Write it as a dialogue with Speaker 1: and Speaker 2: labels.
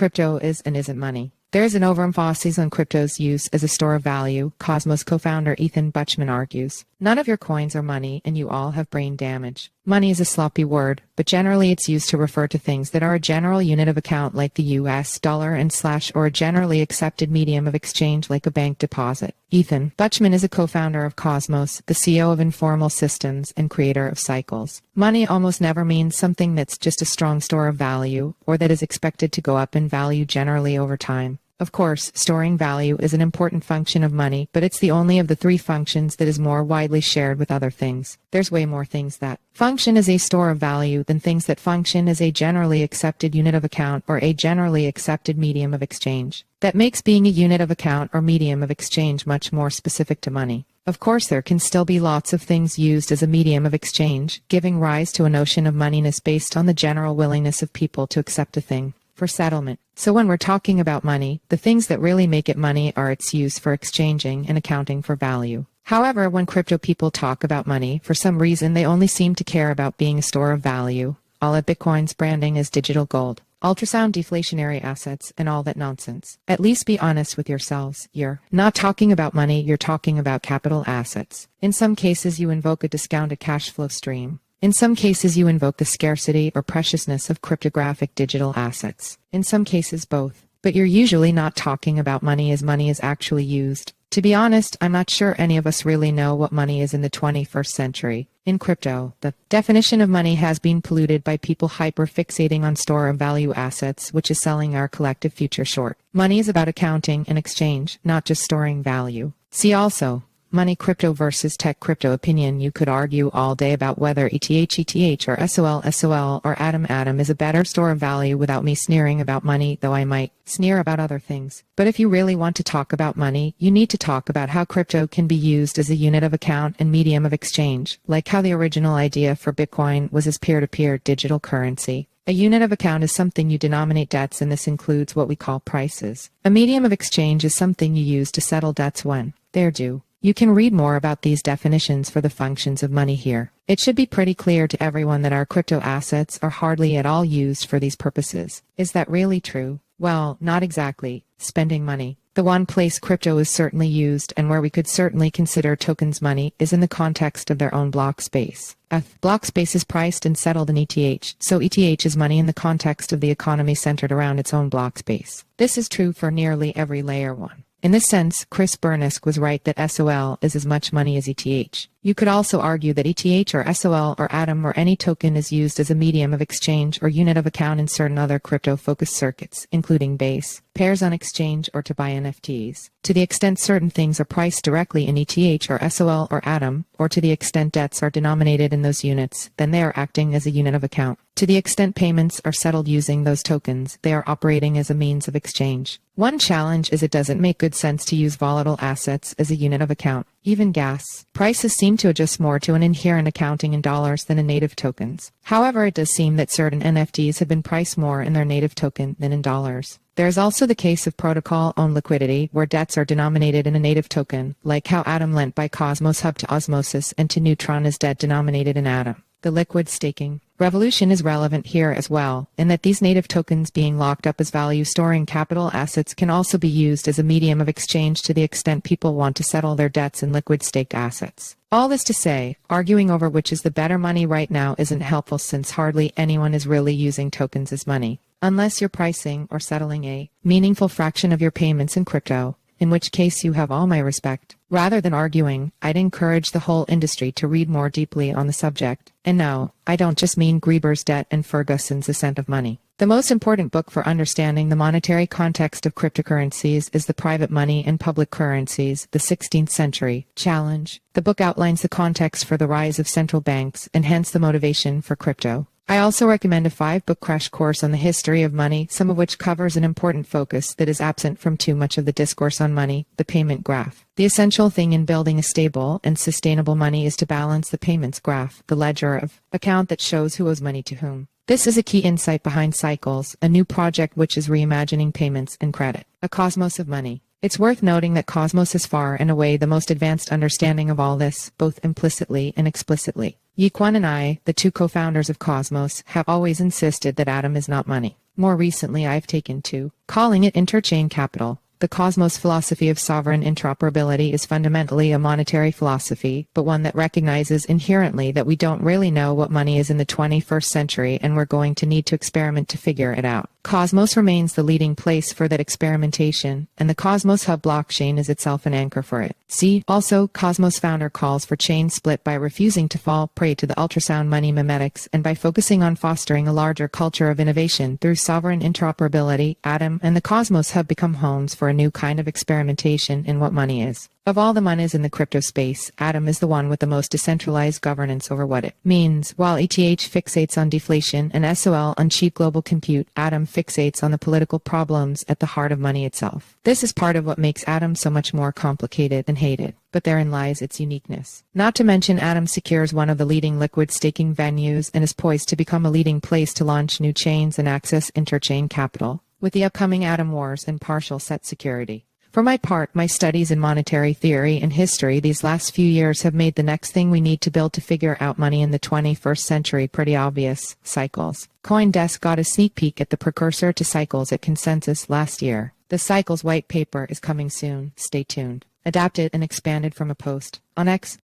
Speaker 1: crypto is and isn't money. There is an overemphasis on crypto's use as a store of value, Cosmos co-founder Ethan Buchman argues. None of your coins are money, and you all have brain damage. Money is a sloppy word, but generally it's used to refer to things that are a general unit of account like the US dollar and / or a generally accepted medium of exchange like a bank deposit. Ethan Buchman is a co-founder of Cosmos, the CEO of Informal Systems, and creator of Cycles. Money almost never means something that's just a strong store of value, or that is expected to go up in value generally over time. Of course, storing value is an important function of money, but it's the only of the three functions that is more widely shared with other things. There's way more things that function as a store of value than things that function as a generally accepted unit of account or a generally accepted medium of exchange. That makes being a unit of account or medium of exchange much more specific to money. Of course, there can still be lots of things used as a medium of exchange, giving rise to a notion of moneyness based on the general willingness of people to accept a thing for settlement. So when we're talking about money, the things that really make it money are its use for exchanging and accounting for value. However, when crypto people talk about money, for some reason they only seem to care about being a store of value, all at Bitcoin's branding as digital gold, ultrasound deflationary assets, and all that nonsense. At least be honest with yourselves. You're not talking about money, you're talking about capital assets. In some cases you invoke a discounted cash flow stream. In some cases you invoke the scarcity or preciousness of cryptographic digital assets. In some cases both. But you're usually not talking about money as money is actually used. To be honest, I'm not sure any of us really know what money is in the 21st century. In crypto, the definition of money has been polluted by people hyper-fixating on store of value assets, which is selling our collective future short. Money is about accounting and exchange, not just storing value. See also, money crypto versus tech crypto opinion. You could argue all day about whether ETH or SOL or Atom is a better store of value without me sneering about money, though I might sneer about other things. But if you really want to talk about money, you need to talk about how crypto can be used as a unit of account and medium of exchange, like how the original idea for Bitcoin was as peer-to-peer digital currency. A unit of account is something you denominate debts, and this includes what we call prices. A medium of exchange is something you use to settle debts when they're due. You can read more about these definitions for the functions of money here. It should be pretty clear to everyone that our crypto assets are hardly at all used for these purposes. Is that really true? Well, not exactly. Spending money. The one place crypto is certainly used and where we could certainly consider tokens money is in the context of their own block space. Block space is priced and settled in ETH, so ETH is money in the context of the economy centered around its own block space. This is true for nearly every layer 1. In this sense, Chris Bernisk was right that SOL is as much money as ETH. You could also argue that ETH or SOL or Atom or any token is used as a medium of exchange or unit of account in certain other crypto-focused circuits, including Base, pairs on exchange, or to buy NFTs. To the extent certain things are priced directly in ETH or SOL or Atom, or to the extent debts are denominated in those units, then they are acting as a unit of account. To the extent payments are settled using those tokens, they are operating as a means of exchange. One challenge is it doesn't make good sense to use volatile assets as a unit of account. Even gas prices seem to adjust more to an inherent accounting in dollars than in native tokens. However, it does seem that certain NFTs have been priced more in their native token than in dollars. There is also the case of protocol-owned liquidity, where debts are denominated in a native token, like how Atom lent by Cosmos Hub to Osmosis and to Neutron is debt denominated in Atom. The liquid staking revolution is relevant here as well, in that these native tokens being locked up as value-storing capital assets can also be used as a medium of exchange to the extent people want to settle their debts in liquid staked assets. All this to say, arguing over which is the better money right now isn't helpful, since hardly anyone is really using tokens as money, unless you're pricing or settling a meaningful fraction of your payments in crypto, in which case you have all my respect. Rather than arguing, I'd encourage the whole industry to read more deeply on the subject. And no, I don't just mean Grieber's Debt and Ferguson's Ascent of Money. The most important book for understanding the monetary context of cryptocurrencies is The Private Money and Public Currencies, the 16th Century Challenge. The book outlines the context for the rise of central banks and hence the motivation for crypto. I also recommend a 5-book crash course on the history of money, some of which covers an important focus that is absent from too much of the discourse on money, the payment graph. The essential thing in building a stable and sustainable money is to balance the payments graph, the ledger of account that shows who owes money to whom. This is a key insight behind Cycles, a new project which is reimagining payments and credit. A cosmos of money. It's worth noting that Cosmos is far and away the most advanced understanding of all this, both implicitly and explicitly. Yiquan and I, the two co-founders of Cosmos, have always insisted that Atom is not money. More recently, I've taken to calling it interchain capital. The Cosmos philosophy of sovereign interoperability is fundamentally a monetary philosophy, but one that recognizes inherently that we don't really know what money is in the 21st century, and we're going to need to experiment to figure it out. Cosmos remains the leading place for that experimentation, and the Cosmos Hub blockchain is itself an anchor for it. See also, Cosmos founder calls for chain split by refusing to fall prey to the ultrasound money mimetics and by focusing on fostering a larger culture of innovation through sovereign interoperability. Atom and the Cosmos Hub become homes for a new kind of experimentation in what money is. Of all the monies in the crypto space, Atom is the one with the most decentralized governance over what it means. While ETH fixates on deflation and SOL on cheap global compute, Atom fixates on the political problems at the heart of money itself. This is part of what makes Atom so much more complicated and hated, but therein lies its uniqueness. Not to mention, Atom secures one of the leading liquid staking venues and is poised to become a leading place to launch new chains and access interchain capital, with the upcoming Atom Wars and partial set security. For my part, my studies in monetary theory and history these last few years have made the next thing we need to build to figure out money in the 21st century pretty obvious: cycles. CoinDesk got a sneak peek at the precursor to cycles at Consensus last year. The cycles white paper is coming soon. Stay tuned. Adapted and expanded from a post on X.